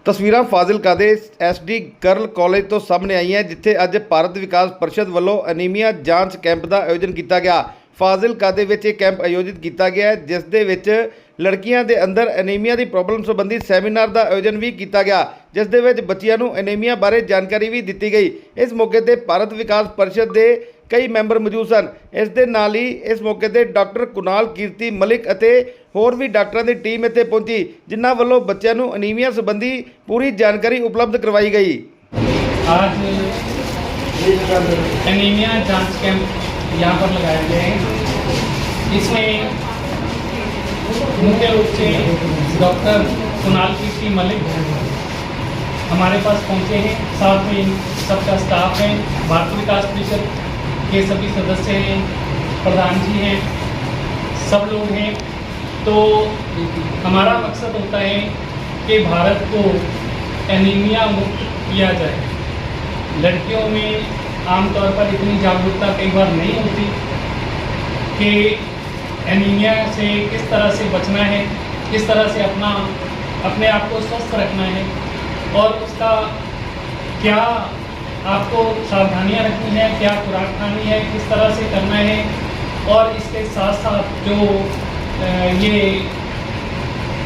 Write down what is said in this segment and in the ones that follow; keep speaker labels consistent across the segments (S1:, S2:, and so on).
S1: ਤਸਵੀਰਾਂ ਫਾਜ਼ਿਲਕਾ ਦੇ SD girl college ਤੋਂ ਸਾਹਮਣੇ ਆਈਆਂ ਜਿੱਥੇ ਅੱਜ ਭਾਰਤ ਵਿਕਾਸ ਪਰਿਸ਼ਦ ਵੱਲੋਂ ਅਨੀਮੀਆ ਜਾਂਚ ਕੈਂਪ ਦਾ ਆਯੋਜਨ ਕੀਤਾ ਗਿਆ। ਫਾਜ਼ਿਲਕਾ ਦੇ ਵਿੱਚ ਇਹ ਕੈਂਪ ਆਯੋਜਿਤ ਕੀਤਾ ਗਿਆ ਹੈ ਜਿਸ ਦੇ ਵਿੱਚ ਲੜਕੀਆਂ ਦੇ ਅੰਦਰ ਅਨੀਮੀਆ ਦੀ ਪ੍ਰੋਬਲਮ ਸੰਬੰਧੀ ਸੈਮੀਨਾਰ ਦਾ ਆਯੋਜਨ ਵੀ ਕੀਤਾ ਗਿਆ ਜਿਸ ਦੇ ਵਿੱਚ ਬੱਚਿਆਂ ਨੂੰ ਅਨੀਮੀਆ ਬਾਰੇ ਜਾਣਕਾਰੀ ਵੀ ਦਿੱਤੀ ਗਈ। ਇਸ ਮੌਕੇ ਤੇ ਭਾਰਤ ਵਿਕਾਸ ਪਰਿਸ਼ਦ ਦੇ कई मैंबर मौजूद सन। इस दे नाल ही इस मौके ते डॉक्टर कुणाल कीर्ति मलिक अते होर भी डॉक्टरों की टीम इत्थे पहुंची जिन्हां वल्लों बच्चों नूं अनीमिया संबंधी पूरी जानकारी उपलब्ध करवाई गई।
S2: आज एनीमिया जांच कैंप यहाँ पर लगाए गए हैं। इसमें मुख्य रूप से डॉक्टर कुणाल कीर्ति मलिक हमारे पास पहुँचे हैं, साथ में सबका स्टाफ है, भारत विकास परिषद के सभी सदस्य हैं, प्रधान जी हैं, सब लोग हैं। तो हमारा मकसद होता है कि भारत को एनीमिया मुक्त किया जाए। लड़कियों में आमतौर पर इतनी जागरूकता कई बार नहीं होती कि एनीमिया से किस तरह से बचना है, किस तरह से अपने आप को स्वस्थ रखना है और उसका क्या आपको सावधानियां रखनी है, क्या खुराक खानी है, किस तरह से करना है। और इसके साथ साथ जो ये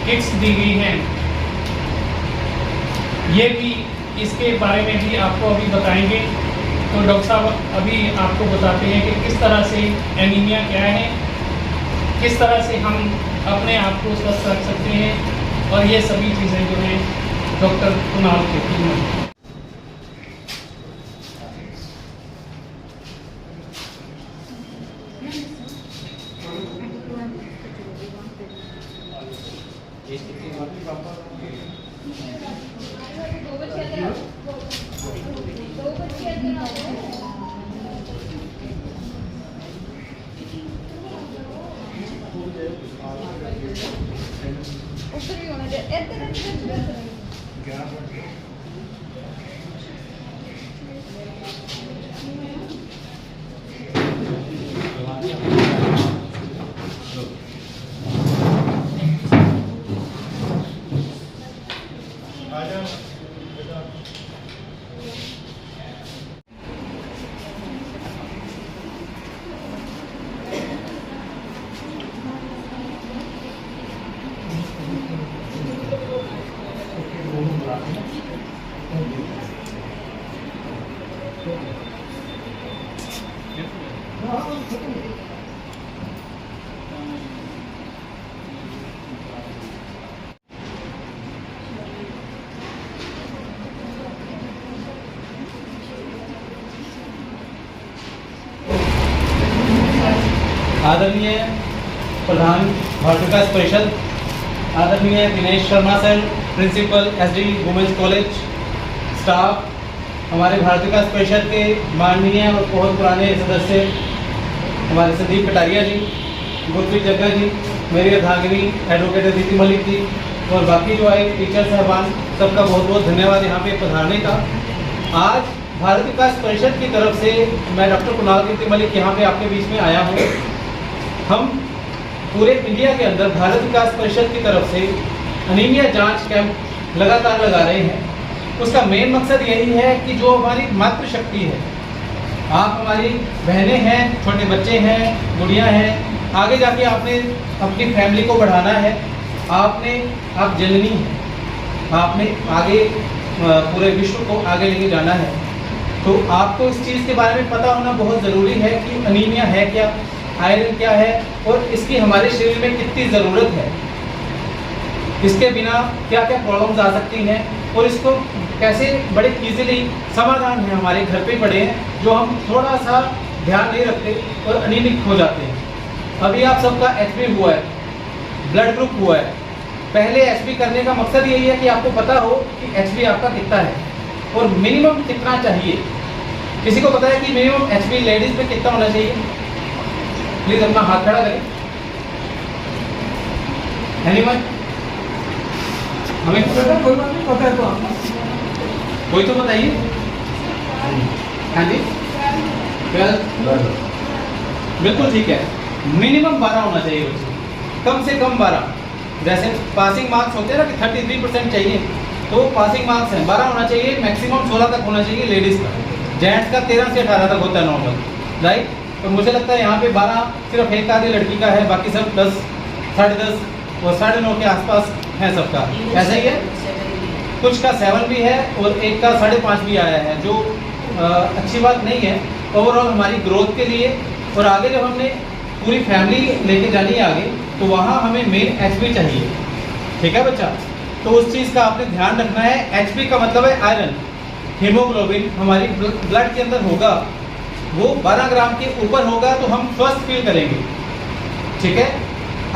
S2: किट्स दी गई हैं ये भी इसके बारे में भी आपको अभी बताएंगे। तो डॉक्टर साहब अभी आपको बताते हैं कि किस तरह से एनीमिया क्या है, किस तरह से हम अपने आप को स्वस्थ रख सकते हैं और ये सभी चीज़ें जो हैं डॉक्टर कुणाल कीर्ति मलिक।
S3: ऊपर भी होना चाहिए इधर
S4: आदरणीय प्रधान भारत विकास परिषद, आदरणीय Dinesh Sharma sir, principal SD women's college, staff, हमारे भारत विकास परिषद के माननीय और बहुत पुराने सदस्य हमारे संदीप कटारिया जी, गुरप्रीत जग्गा जी, मेरी अर्धांगिनी एडवोकेट अदिति मलिक जी और बाकी जो आए टीचर साहबान, सबका बहुत बहुत धन्यवाद यहाँ पे पधारने का। आज भारत विकास परिषद की तरफ से मैं डॉक्टर कुणाल कीर्ति मलिक यहाँ पे आपके बीच में आया हूँ। हम पूरे इंडिया के अंदर भारत विकास परिषद की तरफ से अनीमिया जांच कैंप लगातार लगा रहे हैं। उसका मेन मकसद यही है कि जो हमारी मातृशक्ति है, आप हमारी बहनें हैं, छोटे बच्चे हैं, गुड़ियाँ हैं, आगे जाके आपने अपनी फैमिली को बढ़ाना है, आप जननी हैं, आपने आगे पूरे विश्व को आगे लेके जाना है। तो आपको इस चीज़ के बारे में पता होना बहुत ज़रूरी है कि अनीमिया है क्या, आयरन क्या है और इसकी हमारे शरीर में कितनी ज़रूरत है, इसके बिना क्या क्या प्रॉब्लम्स आ सकती हैं और इसको कैसे बड़े इजीली समाधान है हमारे घर पे पड़े हैं जो हम थोड़ा सा ध्यान नहीं रखते और अनीमिक हो जाते हैं। अभी आप सबका एचबी हुआ है, ब्लड ग्रुप हुआ है। पहले एचबी करने का मकसद यही है कि आपको पता हो कि एचबी आपका कितना है और मिनिमम कितना चाहिए। किसी को पता है कि मिनिमम एचबी लेडीज़ में कितना होना चाहिए? प्लीज अपना हाथ खड़ा करें। एनीवन हमें कोई बात नहीं पता है तो कोई तो बताइए। हाँ जी, बिल्कुल ठीक है। मिनिमम 12 होना चाहिए बच्चे, कम से कम 12। जैसे पासिंग मार्क्स होते हैं ना कि 33% चाहिए, तो पासिंग मार्क्स हैं 12 होना चाहिए, मैक्सिमम 16 तक होना चाहिए लेडीज़ का, जेंट्स का 13 से 18 तक होता है नॉर्मल, राइट। तो मुझे लगता है यहाँ पे 12 सिर्फ एक आधी लड़की का है, बाकी सब 10, 10.5 और 9.5 के आसपास है सबका, ऐसा ही है। कुछ का 7 भी है और एक का 5.5 भी आया है, जो अच्छी बात नहीं है ओवरऑल हमारी ग्रोथ के लिए। और आगे जब हमने पूरी फैमिली लेके जानी है आगे, तो वहाँ हमें मेन एचपी चाहिए, ठीक है बच्चा। तो उस चीज़ का आपने ध्यान रखना है। एचपी का मतलब है आयरन, हीमोग्लोबिन हमारी ब्लड के अंदर होगा, वो 12 ग्राम के ऊपर होगा तो हम स्वस्थ फील करेंगे, ठीक है।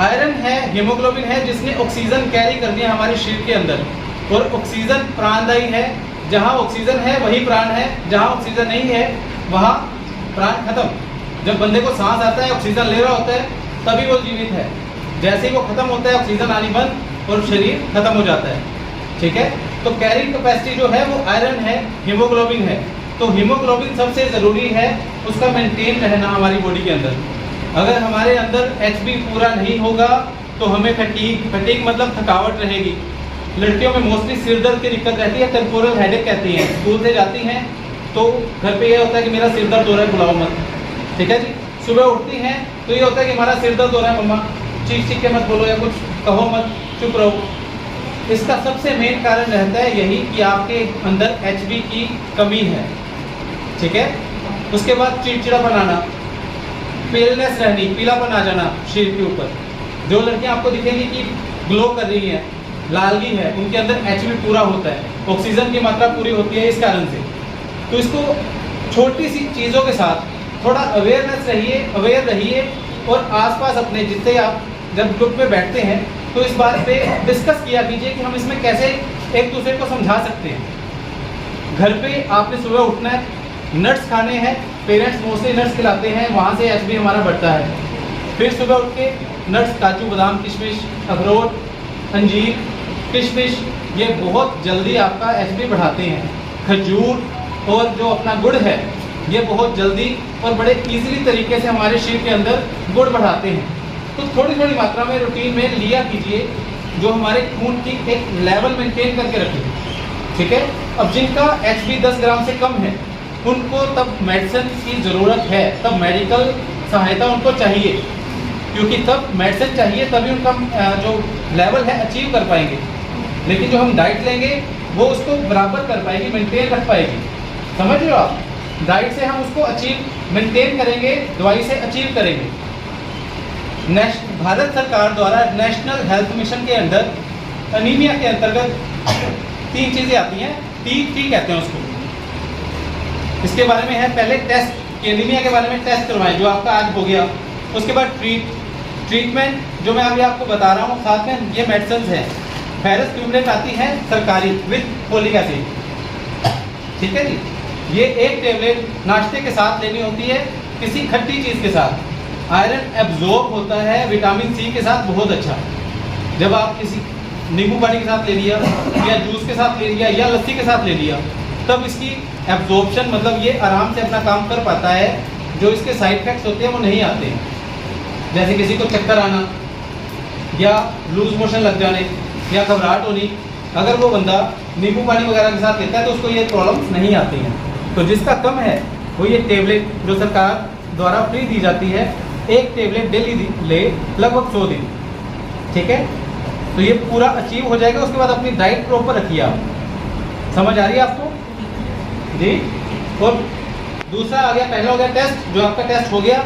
S4: आयरन है, हीमोग्लोबिन है, जिसने ऑक्सीजन कैरी करनी है हमारे शरीर के अंदर, और ऑक्सीजन प्राणदायी है। जहाँ ऑक्सीजन है वही प्राण है, जहाँ ऑक्सीजन नहीं है वहाँ प्राण खत्म। जब बंदे को सांस आता है, ऑक्सीजन ले रहा होता है, तभी वो जीवित है। जैसे ही वो खत्म होता है, ऑक्सीजन आनी बंद और शरीर खत्म हो जाता है, ठीक है। तो कैरिंग कैपेसिटी जो है वो आयरन है, हीमोग्लोबिन है। तो हीमोग्लोबिन सबसे ज़रूरी है, उसका मेंटेन रहना हमारी बॉडी के अंदर। अगर हमारे अंदर एचबी पूरा नहीं होगा तो हमें फटीग मतलब थकावट रहेगी। लड़कियों में मोस्टली सिर दर्द की दिक्कत रहती है, टेम्पोरल हेडेक कहती हैं। स्कूल से जाती हैं तो घर पे ये होता है कि मेरा सिर दर्द हो रहा है, बुलाओ मत, ठीक है जी। सुबह उठती हैं तो ये होता है कि हमारा सिर दर्द हो रहा है, मम्मा चीख के मत बोलो या कुछ कहो मत, चुप रहो। इसका सबसे मेन कारण रहता है यही कि आपके अंदर एचबी की कमी है, ठीक है। उसके बाद चिड़चिड़ापन आना, पेलनेस रहनी, पीलापन आ जाना शरीर के ऊपर। जो लड़कियां आपको दिखेंगी कि ग्लो कर रही हैं, लालगी है, उनके अंदर एचबी पूरा होता है, ऑक्सीजन की मात्रा पूरी होती है इस कारण से। तो इसको छोटी सी चीज़ों के साथ थोड़ा अवेयर रहिए और आसपास अपने जितने आप जब ग्रुप में बैठते हैं तो इस बात पे डिस्कस किया कीजिए कि हम इसमें कैसे एक दूसरे को समझा सकते हैं। घर पे आपने सुबह उठना है, नट्स खाने हैं, पेरेंट्स मोस्टली नट्स खिलाते हैं, वहाँ से एचबी हमारा बढ़ता है। फिर सुबह उठ के नट्स, काजू बादाम, किशमिश, अखरोट, अंजीर, किशमिश, ये बहुत जल्दी आपका एचबी बढ़ाते हैं। खजूर और जो अपना गुड़ है, ये बहुत जल्दी और बड़े इजीली तरीके से हमारे शरीर के अंदर गुड़ बढ़ाते हैं। तो थोड़ी थोड़ी मात्रा में रूटीन में लिया कीजिए, जो हमारे खून की एक लेवल मेंटेन करके रखे, ठीक है। अब जिनका एचबी 10 ग्राम से कम है, उनको तब मेडिसिन की ज़रूरत है, तब मेडिकल सहायता उनको चाहिए, क्योंकि तब मेडिसिन चाहिए, तभी उनका जो लेवल है अचीव कर पाएंगे। लेकिन जो हम डाइट लेंगे वो उसको बराबर कर पाएगी, मेंटेन रख पाएगी, समझ रहे हो आप। डाइट से हम उसको अचीव मेंटेन करेंगे, दवाई से अचीव करेंगे। भारत सरकार द्वारा नेशनल हेल्थ मिशन के अंदर अनीमिया के अंतर्गत 3 चीज़ें आती हैं, टी कहते हैं उसको। इसके बारे में है, पहले टेस्ट, एनीमिया के बारे में टेस्ट करवाएं, जो आपका आज हो गया। उसके बाद ट्रीटमेंट जो मैं अभी आपको बता रहा हूँ, साथ में ये मेडिसिन है। फेरस ट्यूबलेट आती है सरकारी विद फोलिक एसिड, ठीक है जी। ये एक टेबलेट नाश्ते के साथ लेनी होती है, किसी खट्टी चीज़ के साथ। आयरन एब्जॉर्ब होता है विटामिन सी के साथ बहुत अच्छा। जब आप किसी नींबू पानी के साथ ले लिया या जूस के साथ ले लिया या लस्सी के साथ ले लिया, तब इसकी एब्जॉर्प्शन मतलब ये आराम से अपना काम कर पाता है। जो इसके साइड इफेक्ट्स होते हैं वो नहीं आते हैं, जैसे किसी को चक्कर आना या लूज मोशन लग जाने या घबराहट होनी। अगर वो बंदा नींबू पानी वगैरह के साथ लेता है तो उसको ये प्रॉब्लम्स नहीं आती हैं। तो जिसका कम है वो ये टेबलेट जो सरकार द्वारा फ्री दी जाती है, एक टेबलेट डेली ले लगभग 100 दिन, ठीक है। तो ये पूरा अचीव हो जाएगा। उसके बाद अपनी डाइट प्रॉपर रखिए आप, समझ आ रही है आपको जी। और दूसरा आ गया, पहला हो गया टेस्ट, जो आपका टेस्ट हो गया।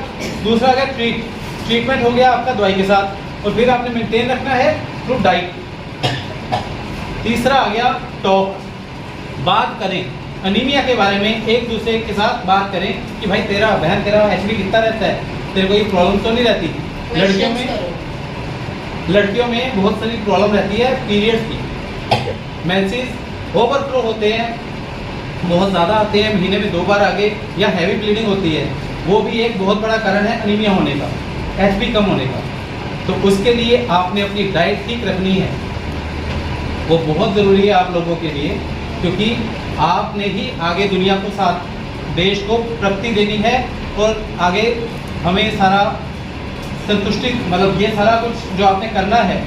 S4: दूसरा आ गया ट्रीटमेंट हो गया आपका दवाई के साथ, और फिर आपने मेंटेन रखना है थ्रू डाइट। तीसरा आ गया टॉक, बात करें अनीमिया के बारे में, एक दूसरे के साथ बात करें कि भाई तेरा एचबी कितना रहता है, तेरे को ये प्रॉब्लम तो नहीं रहती। लड़कियों में बहुत सारी प्रॉब्लम रहती है पीरियड्स की, मेंसेस ओवरफ्लो होते हैं, बहुत ज़्यादा आते हैं, महीने में 2 बार आगे, या हैवी ब्लीडिंग होती है, वो भी एक बहुत बड़ा कारण है अनीमिया होने का, एचबी कम होने का। तो उसके लिए आपने अपनी डाइट ठीक रखनी है, वो बहुत ज़रूरी है आप लोगों के लिए, क्योंकि आपने ही आगे दुनिया को साथ देश को प्रगति देनी है, और आगे हमें सारा संतुष्टि मतलब ये सारा कुछ जो आपने करना है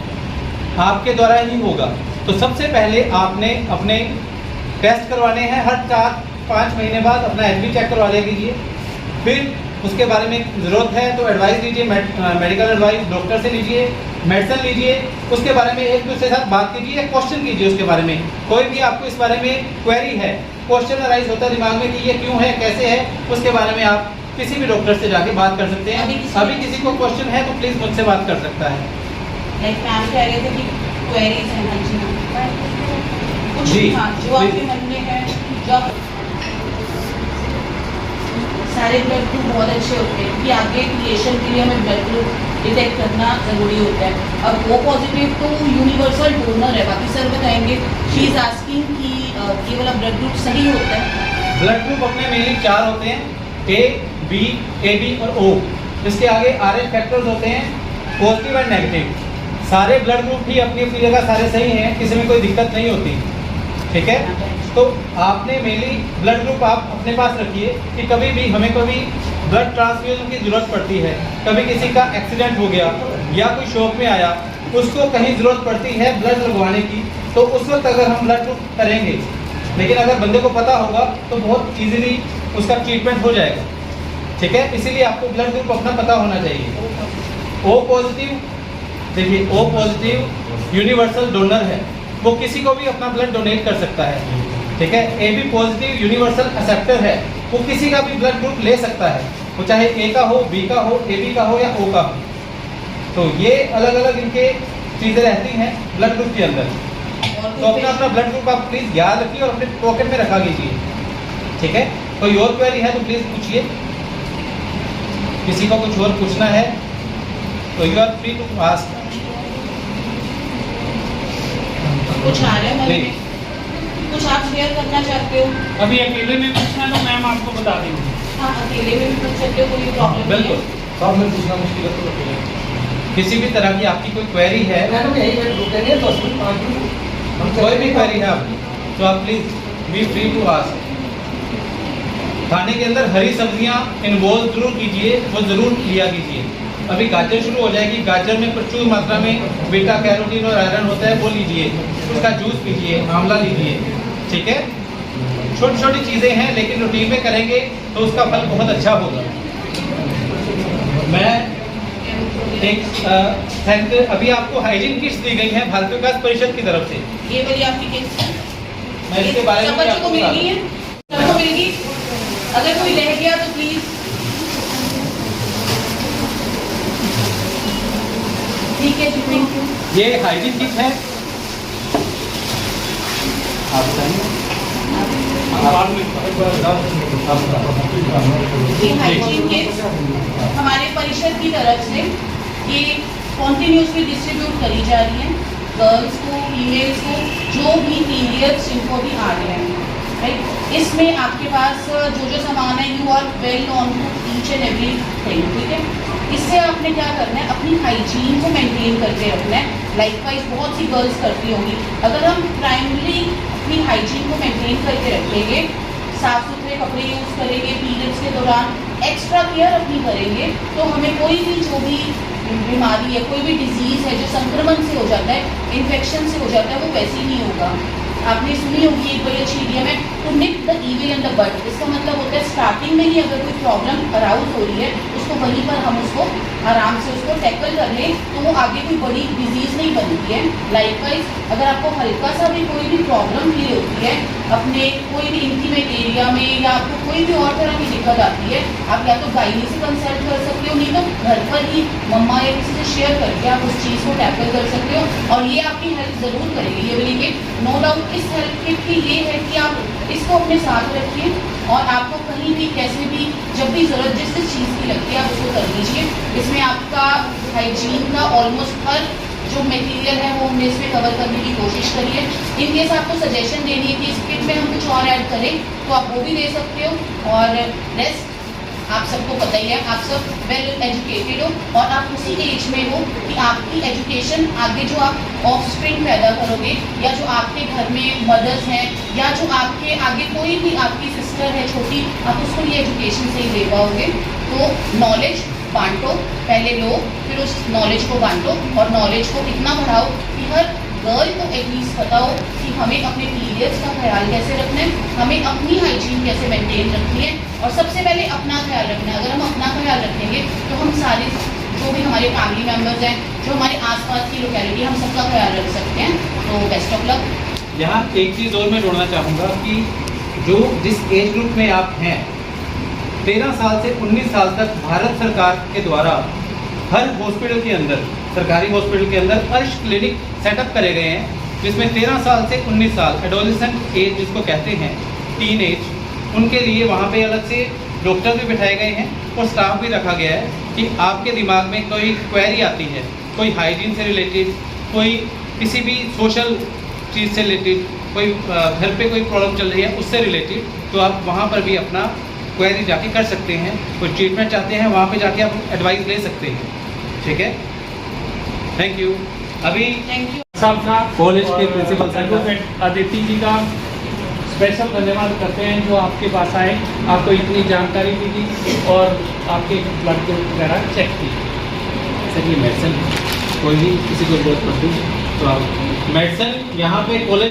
S4: आपके द्वारा ही होगा। तो सबसे पहले आपने अपने टेस्ट करवाने हैं, हर 4-5 महीने बाद अपना HB चेक करवा लिया कीजिए। फिर उसके बारे में ज़रूरत है तो एडवाइस लीजिए, मेडिकल एडवाइस डॉक्टर से लीजिए, मेडिसिन लीजिए, उसके बारे में एक दूसरे के साथ बात कीजिए, क्वेश्चन कीजिए उसके बारे में। कोई भी आपको इस बारे में क्वेरी है, क्वेश्चन अराइज होता है दिमाग में कि ये क्यों है, कैसे है, उसके बारे में आप किसी भी डॉक्टर से जाके बात कर सकते हैं। अभी किसी को क्वेश्चन है तो प्लीज़ मुझसे बात कर सकता है।
S3: लाइक मैम कह रहे थे कि क्वेरीज हैं। हाँ जी कुछ
S4: जी,
S3: भी, हाँ, जो आपके मन में है, जो आप सारे ब्लड ग्रुप बहुत अच्छे होते हैं कि आगे क्रिएशन के लिए हमें ब्लड ग्रुप डिटेक्ट करना ज़रूरी होता है। अब O पॉजिटिव तो यूनिवर्सल डोनर है, बाकी सर बताएंगे। शी इज आस्किंग कि ये वाला ब्लड ग्रुप सही होता है।
S4: ब्लड ग्रुप अपने मेनली 4 होते हैं, A, B, AB और O। इसके आगे RH फैक्टर्स होते हैं, पॉजिटिव एंड नेगेटिव। सारे ब्लड ग्रुप ही अपनी अपनी जगह सारे सही हैं, किसी में कोई दिक्कत नहीं होती, ठीक है। तो आपने मेनली ब्लड ग्रुप आप अपने पास रखिए कि कभी भी हमें कभी ब्लड ट्रांसफ्यूजन की ज़रूरत पड़ती है, कभी किसी का एक्सीडेंट हो गया या कोई शॉक में आया, उसको कहीं ज़रूरत पड़ती है ब्लड लगवाने की, तो उस वक्त अगर हम ब्लड ग्रुप करेंगे, लेकिन अगर बंदे को पता होगा तो बहुत ईजीली उसका ट्रीटमेंट हो जाएगा, ठीक है। इसीलिए आपको ब्लड ग्रुप अपना पता होना चाहिए। O पॉजिटिव, देखिए O पॉजिटिव यूनिवर्सल डोनर है, वो किसी को भी अपना ब्लड डोनेट कर सकता है, ठीक है। AB पॉजिटिव यूनिवर्सल एक्सेप्टर है, वो किसी का भी ब्लड ग्रुप ले सकता है, वो चाहे A का हो, B का हो, AB का हो या O का हो। तो ये अलग अलग इनके चीज़ें रहती हैं ब्लड ग्रुप के अंदर। तो अपना अपना ब्लड ग्रुप आप प्लीज़ याद रखिए और अपने पॉकेट में रखा कीजिए, ठीक है। कोई और क्वेरी है तो प्लीज़ पूछिए, किसी को कुछ और पूछना है तो you are free to ask.
S3: कुछ आ रहा है मन में, कुछ आप शेयर करना चाहते हो?
S2: अभी अकेले में पूछना है तो मैम आपको बता देंगे।
S3: हाँ, अकेले में भी पूछ सकते हो, कोई प्रॉब्लम नहीं
S4: बिल्कुल,
S3: है।
S4: सब में पूछना मुश्किल है तो अकेले। किसी भी तरह की आपकी कोई क्वेरी है, कोई भी क्वेरी है आपकी, तो आप please be free to ask. खाने के अंदर हरी सब्जियां इन्वॉल्व जरूर कीजिए, वो ज़रूर लिया कीजिए। अभी गाजर शुरू हो जाएगी, गाजर में प्रचुर मात्रा में बीटा कैरोटीन और आयरन होता है, वो लीजिए, उसका जूस पीजिए, आंवला लीजिए, ठीक है। छोटी छोटी चीज़ें हैं लेकिन रूटीन में करेंगे तो उसका फल बहुत अच्छा होगा। मैं एक थैंक अभी आपको हाइजीन किट्स दी गई हैं भारतीय विकास परिषद की तरफ से।
S3: ये वाली आपकी किट्स है,
S4: मैं इसके बारे में
S3: सब बच्चों को
S4: आपको
S3: मिल
S4: बता
S3: गई है,
S4: दूं।
S3: सबको मिल गई। अगर कोई रह गया तो प्लीज ठीक है जी, थैंक यू।
S4: ये हाइजीन किट है, आप बताइए।
S3: ये हाइजीन किट्स हमारे परिषद की तरफ से ये कॉन्टिन्यूसली डिस्ट्रीब्यूट करी जा रही हैं गर्ल्स को, फीमेल्स को, जो भी पीरियड्स जिनको भी आ रहे हैं, राइट। इसमें आपके पास जो सामान है, you are well known to each and everything, ठीक है। इससे आपने क्या करना है, अपनी हाइजीन को मेंटेन करके रखना है। लाइकवाइज बहुत सी गर्ल्स करती होंगी, अगर हम प्राइमरी अपनी हाइजीन को मेंटेन करके रखेंगे, साफ सुथरे कपड़े यूज़ करेंगे, पीरियड्स के दौरान एक्स्ट्रा केयर अपनी करेंगे, तो हमें कोई भी जो भी बीमारी है, कोई भी डिजीज़ है जो संक्रमण से हो जाता है, इन्फेक्शन से हो जाता है, वो वैसे ही नहीं होगा। आपने सुनी होगी एक बड़ी अच्छी इडियम है, to nip the evil in the bud. इसका मतलब होता है स्टार्टिंग में ही अगर कोई प्रॉब्लम अराउज हो रही है, उसको वहीं पर हम उसको आराम से उसको टैकल कर लें, तो वो आगे कोई बड़ी डिजीज़ नहीं बनती है। लाइकवाइज अगर आपको हल्का सा भी कोई भी प्रॉब्लम फील होती है अपने कोई भी इंटीमेट एरिया में, या आपको कोई भी और तरह की दिक्कत आती है, आप या तो गायनी से कंसल्ट कर सकते हो, नहीं तो घर पर ही मम्मा या किसी से शेयर करके आप उस चीज़ को टैकल कर सकते हो, और ये आपकी हेल्प ज़रूर करेगी। ये वाली किट नो डाउट इस हेल्प किट की ये है कि आप इसको अपने साथ रखिए, और आपको कहीं भी कैसे भी जब भी ज़रूरत जिस चीज़ की लगती है आप उसको कर लीजिए। इसमें आपका हाइजीन का ऑलमोस्ट हर जो मटेरियल है वो हमने इसमें कवर करने की कोशिश करी है। इन केस आपको सजेशन देनी है कि इस किट में हम कुछ और ऐड करें तो आप वो भी दे सकते हो। और रेस्ट आप सबको पता ही है, आप सब वेल एजुकेटेड हो और आप उसी एज में हो कि आपकी एजुकेशन आगे जो आप ऑफस्प्रिंग पैदा करोगे, या जो आपके घर में मदर्स हैं, या जो आपके आगे कोई भी आपकी सिस्टर है छोटी, आप उसको ये एजुकेशन से ही दे पाओगे। तो नॉलेज बांटो, पहले लो, फिर उस नॉलेज को बांटो, और नॉलेज को इतना बढ़ाओ कि हर गर्ल को एटलीस्ट पता हो कि हमें अपने पीरियड्स का ख्याल कैसे रखना है, हमें अपनी हाइजीन कैसे मेंटेन रखनी है, और सबसे पहले अपना ख्याल रखना है। अगर हम अपना ख्याल रखेंगे तो हम सारे जो भी हमारे फैमिली मेम्बर्स हैं, जो हमारे आसपास की लोकेलिटी, हम सबका ख्याल रख सकते हैं। तो बेस्ट ऑफ लक।
S4: यहाँ एक चीज़ और मैं जोड़ना चाहूँगा कि जो जिस एज ग्रुप में आप हैं, 13 साल से 19 साल तक भारत सरकार के द्वारा हर हॉस्पिटल के अंदर, सरकारी हॉस्पिटल के अंदर अर्श क्लिनिक सेटअप करे गए हैं, जिसमें 13 साल से 19 साल एडोलेसेंट एज जिसको कहते हैं, टीन एज, उनके लिए वहाँ पे अलग से डॉक्टर भी बिठाए गए हैं और स्टाफ भी रखा गया है कि आपके दिमाग में कोई क्वेरी आती है, कोई हाइजीन से रिलेटेड, कोई किसी भी सोशल चीज़ से रिलेटेड, कोई घर पे कोई प्रॉब्लम चल रही है उससे रिलेटेड, तो आप वहाँ पर भी अपना क्वेरी जाके कर सकते हैं। कोई ट्रीटमेंट चाहते हैं वहाँ पे जाके आप एडवाइस ले सकते हैं। ठीक है, थैंक यू। अभी
S3: थैंक यू
S2: साहब का
S4: कॉलेज के
S2: और
S4: प्रिंसिपल साहब का।
S2: एडवोकेट अदिति जी का स्पेशल धन्यवाद करते हैं जो आपके पास आए, आपको इतनी जानकारी भी दी और आपके ब्लड ग्रुप वगैरह चेक की।
S4: मेडिसिन कोई भी किसी को जरूरत पड़ती है तो आप मेडिसिन यहाँ पे कॉलेज